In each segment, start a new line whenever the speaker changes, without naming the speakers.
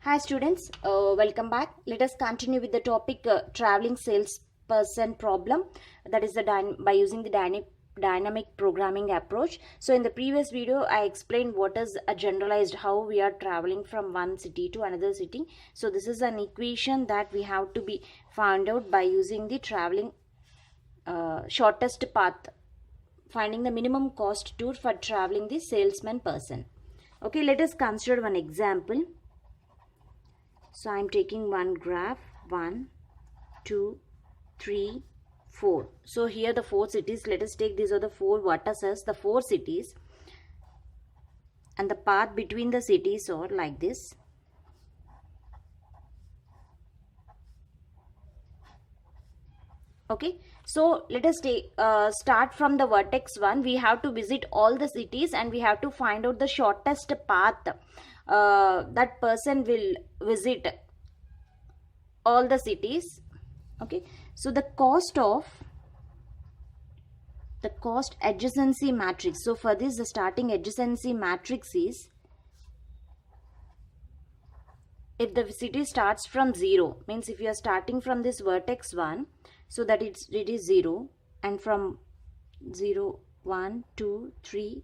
Hi students, welcome back. Let us continue with the topic traveling salesperson problem, that is by using the dynamic programming approach. So in the previous video I explained what is a generalized, how we are traveling from one city to another city. So this is an equation that we have to be found out by using the traveling shortest path, finding the minimum cost tour for traveling the salesman person. Okay, let us consider one example. So I am taking one graph, 1, 2, 3, 4. So here the 4 cities, let us take these are the 4 vertices, the 4 cities. And the path between the cities are like this. Okay, so let us take start from the vertex 1. We have to visit all the cities and we have to find out the shortest path that person will visit all the cities. Okay, so the cost adjacency matrix. So for this, the starting adjacency matrix is, if the city starts from 0, means if you are starting from this vertex 1, so that it is 0, and from 0, 1, 2, 3,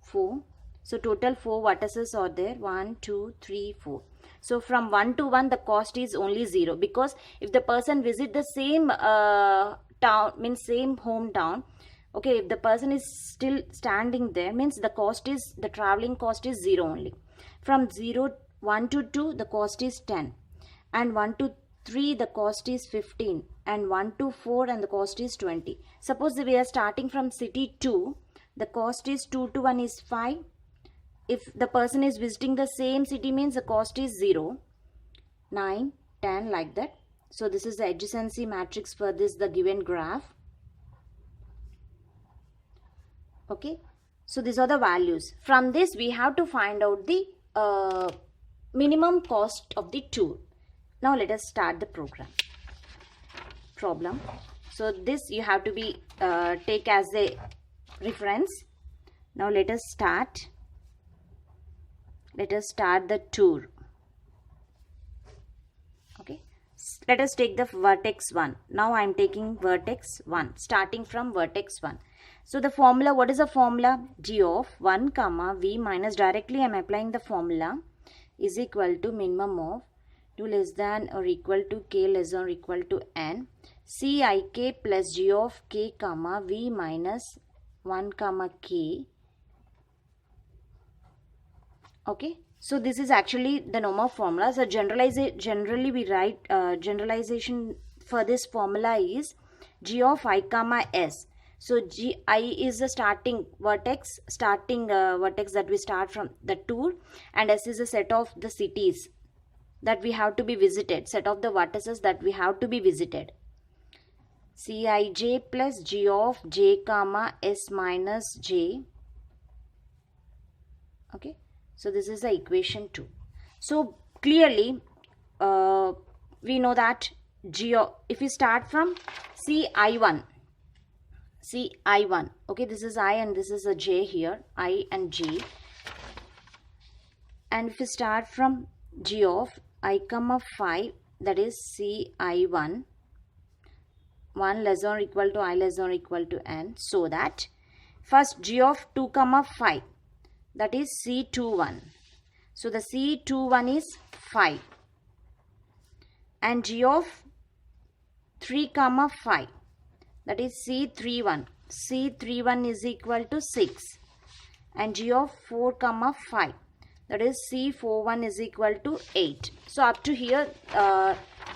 4. So total 4 vertices are there, 1, 2, 3, 4. So from 1 to 1 the cost is only 0, because if the person visit the same town, means same hometown, okay, if the person is still standing there, means the traveling cost is 0 only. From 1 to 2 the cost is 10, and 1 to 3 the cost is 15, and 1 to 4 and the cost is 20. Suppose we are starting from city 2, the cost is 2 to 1 is 5. If the person is visiting the same city, means the cost is 0, 9, 10, like that. So this is the adjacency matrix for this, the given graph. Okay, so these are the values. From this we have to find out the minimum cost of the tour. Now let us start the problem. So this you have to be take as a reference. Now let us start the tour. Okay, let us take the vertex 1. Now I am taking vertex 1, starting from vertex 1. So the formula, what is the formula? G of 1 comma v minus, directly I am applying the formula, is equal to minimum of 2 less than or equal to k less than or equal to n, Cik plus g of k comma v minus 1 comma k. Okay, so this is actually the normal formula. So generally we write generalization for this formula is g of I comma s. So I is the starting vertex that we start from the tour, and s is a set of the cities that we have to be visited, set of the vertices that we have to be visited. Cij plus g of j comma s minus j. Okay, so this is the equation 2. So clearly we know that if we start from ci1, okay, this is I and this is a j here, I and j, and if we start from g of I comma 5, that is ci1, 1 less than or equal to I less than or equal to n, so that first g of 2 comma 5, that is C21. So the C21 is 5. And G of 3 comma 5, that is C31. C31 is equal to 6. And G of 4 comma 5, that is C41 is equal to 8. So up to here,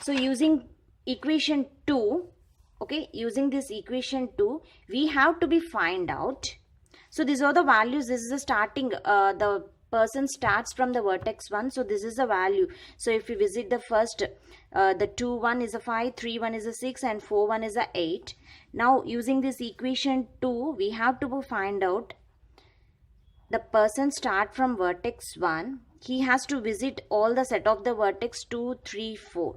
so using equation 2, okay, using this equation 2, we have to be find out. So these are the values. This is the starting, the person starts from the vertex 1. So this is the value. So if we visit the first, the 2, 1 is a 5, 3, 1 is a 6, and 4, 1 is a 8. Now using this equation 2, we have to find out the person start from vertex 1. He has to visit all the set of the vertex 2, 3, 4.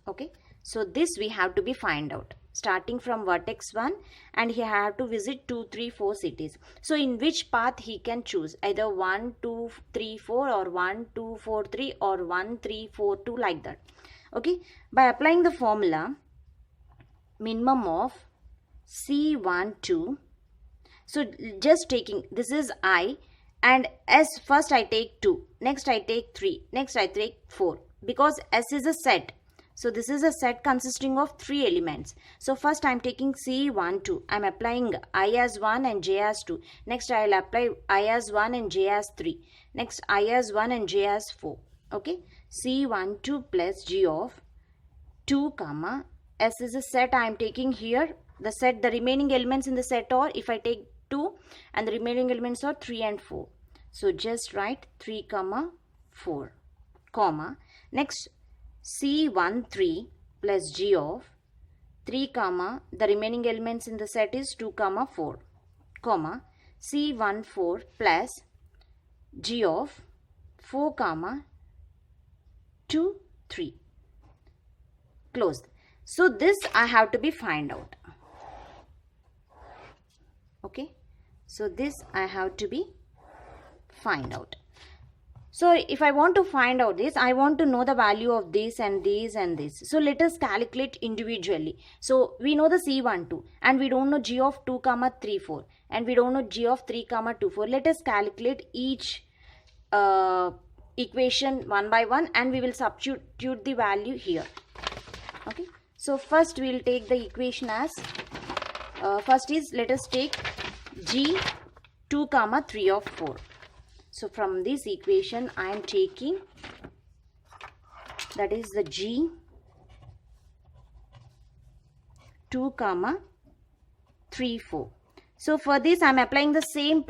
Okay. So this we have to be find out. starting from vertex 1, and he have to visit 2, 3, 4 cities. So in which path he can choose, either 1, 2, 3, 4 or 1, 2, 4, 3 or 1, 3, 4, 2, like that. Okay, by applying the formula minimum of C12, so just taking, this is I, and S first I take 2, next I take 3, next I take 4, because S is a set. So this is a set consisting of 3 elements. So first I am taking C12. I am applying I as 1 and J as 2. Next I will apply I as 1 and J as 3. Next I as 1 and J as 4. Okay. C12 plus G of 2 comma S is a set I am taking here. The set, the remaining elements in the set are, if I take 2 and the remaining elements are 3 and 4. So just write 3 comma 4 comma. Next C13 plus G of 3 comma, the remaining elements in the set is 2 comma 4 comma C14 plus G of 4 comma 2, 3. Closed. So this I have to be find out. Okay. So this I have to be find out. So if I want to find out this, I want to know the value of this and this and this. So let us calculate individually. So we know the C12 and we don't know G of 2 comma 3 4 and we don't know G of 3 comma 2 4. Let us calculate each equation one by one and we will substitute the value here. Okay. So first we will take the equation as first is, let us take G 2 comma 3 of 4. So from this equation I am taking, that is the G 2 comma 3 4. So for this I am applying the same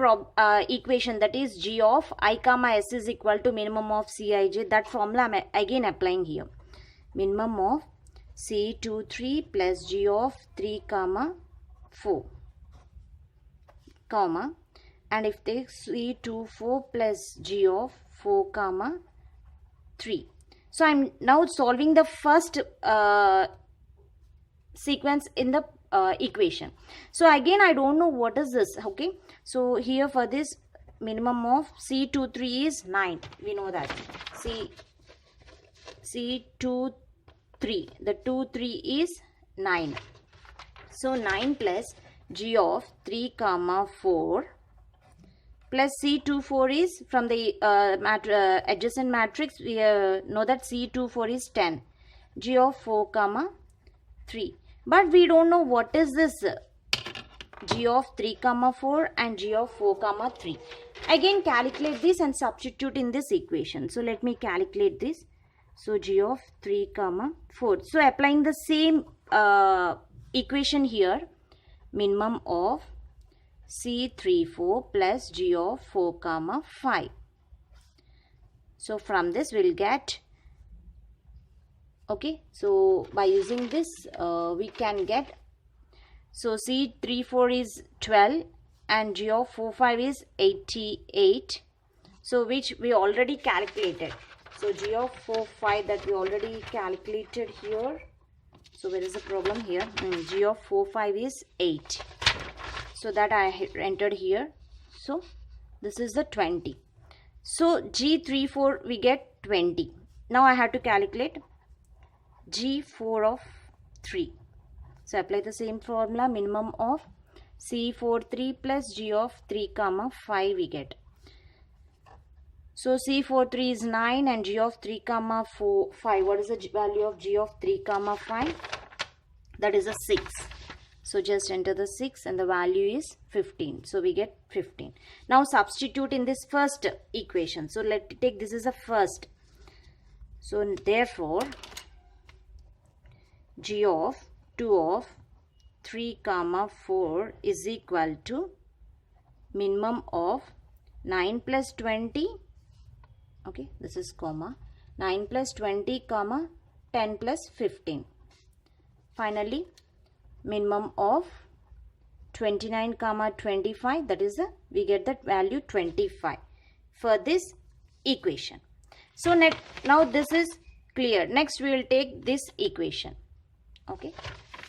equation, that is G of I comma S is equal to minimum of Cij. That formula I am again applying here. Minimum of C23 plus G of 3 comma 4 comma, and if take C24 plus G of 4 comma 3. So I am now solving the first sequence in the equation. So again I don't know what is this. Okay, so here for this minimum of C23 is 9. We know that C23, the 2 3 is 9. So 9 plus G of 3 comma 4 plus C24 is, from the adjacent matrix we know that C24 is 10. G of 4 comma 3. But we don't know what is this G of 3 comma 4 and G of 4 comma 3. Again calculate this and substitute in this equation. So let me calculate this. So G of 3 comma 4. So applying the same equation here, minimum of C34 plus G of 4 comma 5. So from this we will get, okay, so by using this we can get, so C34 is 12 and G of 45 is 88, so which we already calculated. So G of 45 that we already calculated here. So where is the problem here? G of 45 is 8. So that I entered here. So this is the 20. So G34 we get 20. Now I have to calculate G4 of 3. So apply the same formula, minimum of C43 plus G of 3 comma 5 we get. So C43 is 9 and G of 3 comma 5. What is the value of G of 3 comma 5? That is a 6. So just enter the 6 and the value is 15. So we get 15. Now substitute in this first equation. So let's take, this is a first. So therefore G of 2 of 3 comma 4 is equal to minimum of 9 plus 20. Okay, this is comma 9 plus 20 comma 10 plus 15. Finally minimum of 29 comma 25, that is we get that value 25 for this equation. So now this is clear. Next we will take this equation. Okay,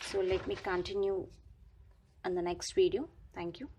so let me continue on the next video. Thank you.